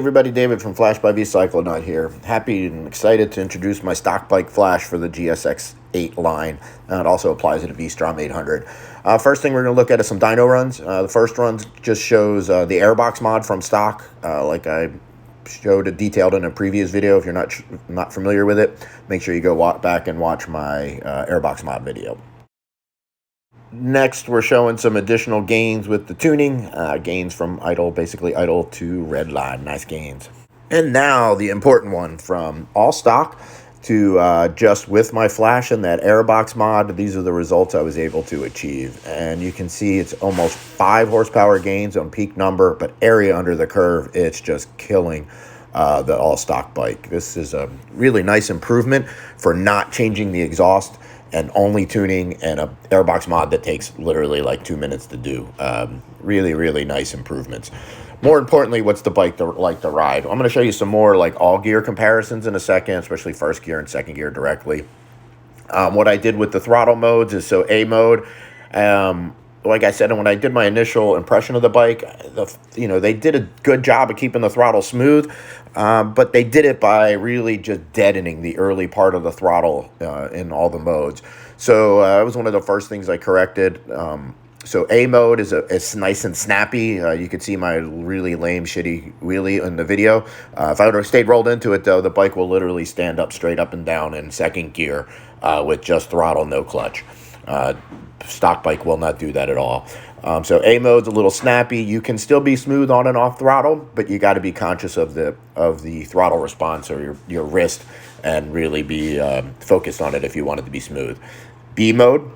everybody, David from Flash by V-Cycle Nut here. Happy and excited to introduce my stock bike flash for the GSX8 line. It also applies to the V-Strom 800. First thing we're going to look at is some dyno runs. The first run just shows the airbox mod from stock, like I showed it detailed in a previous video. If you're not familiar with it, make sure you go back and watch my airbox mod video. Next, we're showing some additional gains with the tuning. Gains from idle, basically idle to red line. Nice gains. And now the important one, from all stock to just with my flash and that airbox mod. These are the results I was able to achieve. And you can see it's almost 5 horsepower gains on peak number, but area under the curve, it's just killing the all stock bike. This is a really nice improvement for not changing the exhaust and only tuning, and a airbox mod that takes literally like 2 minutes to do. Really, really nice improvements. More importantly, what's the bike like to ride? I'm going to show you some more like all gear comparisons in a second, especially first gear and second gear directly. What I did with the throttle modes is, so A mode, like I said, and when I did my initial impression of the bike, they did a good job of keeping the throttle smooth, but they did it by really just deadening the early part of the throttle in all the modes. So that was one of the first things I corrected. So A mode is nice and snappy. You can see my really lame, shitty wheelie in the video. If I would have stayed rolled into it, though, the bike will literally stand up straight up and down in second gear with just throttle, no clutch. Stock bike will not do that at all. So A mode's a little snappy. You can still be smooth on and off throttle, but you got to be conscious of the throttle response or your wrist, and really be focused on it if you want it to be smooth. B mode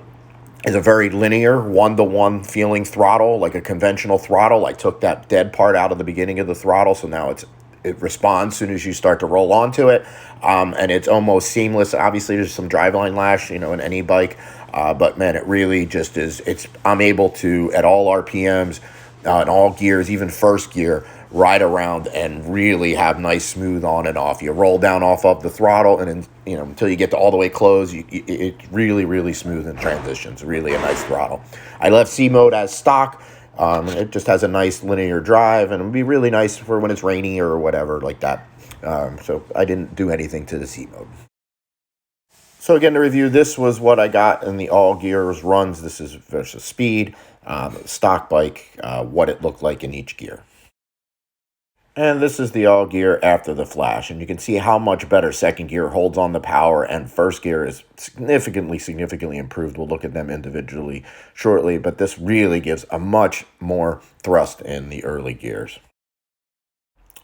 is a very linear, one-to-one feeling throttle, like a conventional throttle. I took that dead part out of the beginning of the throttle, so now it responds as soon as you start to roll onto it, and it's almost seamless. Obviously, there's some driveline lash, in any bike, but man, it really just is. I'm able to, at all RPMs, in all gears, even first gear, ride around and really have nice smooth on and off. You roll down off of the throttle, and then, until you get to all the way close, it's really, really smooth in transitions. Really a nice throttle. I left C mode as stock. It just has a nice linear drive, and it would be really nice for when it's rainy or whatever like that. So I didn't do anything to the C mode. So again, to review, this was what I got in the all gears runs. This is versus speed, stock bike, what it looked like in each gear. And this is the all gear after the flash, and you can see how much better second gear holds on the power, and first gear is significantly improved. We'll look at them individually shortly, but this really gives a much more thrust in the early gears.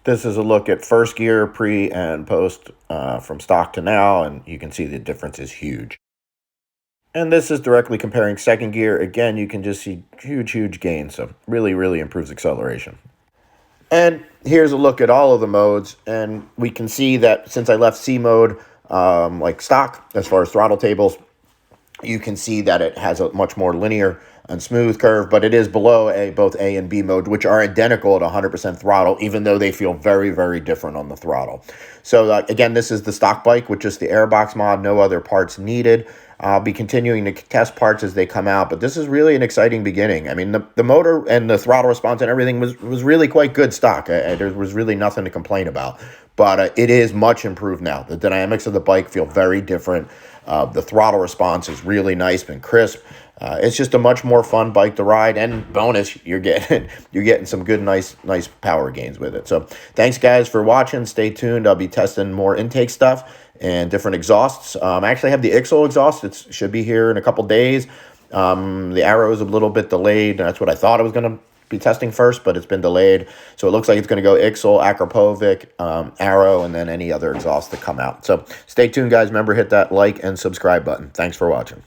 This is a look at first gear pre and post from stock to now, and you can see the difference is huge. And this is directly comparing second gear. Again, you can just see huge gains, so really improves acceleration. And here's a look at all of the modes, and we can see that since I left C mode like stock, as far as throttle tables, you can see that it has a much more linear and smooth curve, but it is below both A and B mode, which are identical at 100% throttle, even though they feel very different on the throttle. So again, this is the stock bike with just the airbox mod, no other parts needed. I'll be continuing to test parts as they come out, but this is really an exciting beginning. I mean, the motor and the throttle response and everything was really quite good stock. There was really nothing to complain about, but it is much improved now. The dynamics of the bike feel very different. The throttle response is really nice and crisp. It's just a much more fun bike to ride, and bonus, you're getting some good, nice power gains with it. So thanks, guys, for watching. Stay tuned. I'll be testing more intake stuff and different exhausts. I actually have the ECU exhaust. It should be here in a couple days. The Arrow is a little bit delayed. That's what I thought I was going to be testing first, but it's been delayed. So it looks like it's going to go ECU, Akrapovic, Arrow, and then any other exhausts that come out. So stay tuned, guys. Remember, hit that like and subscribe button. Thanks for watching.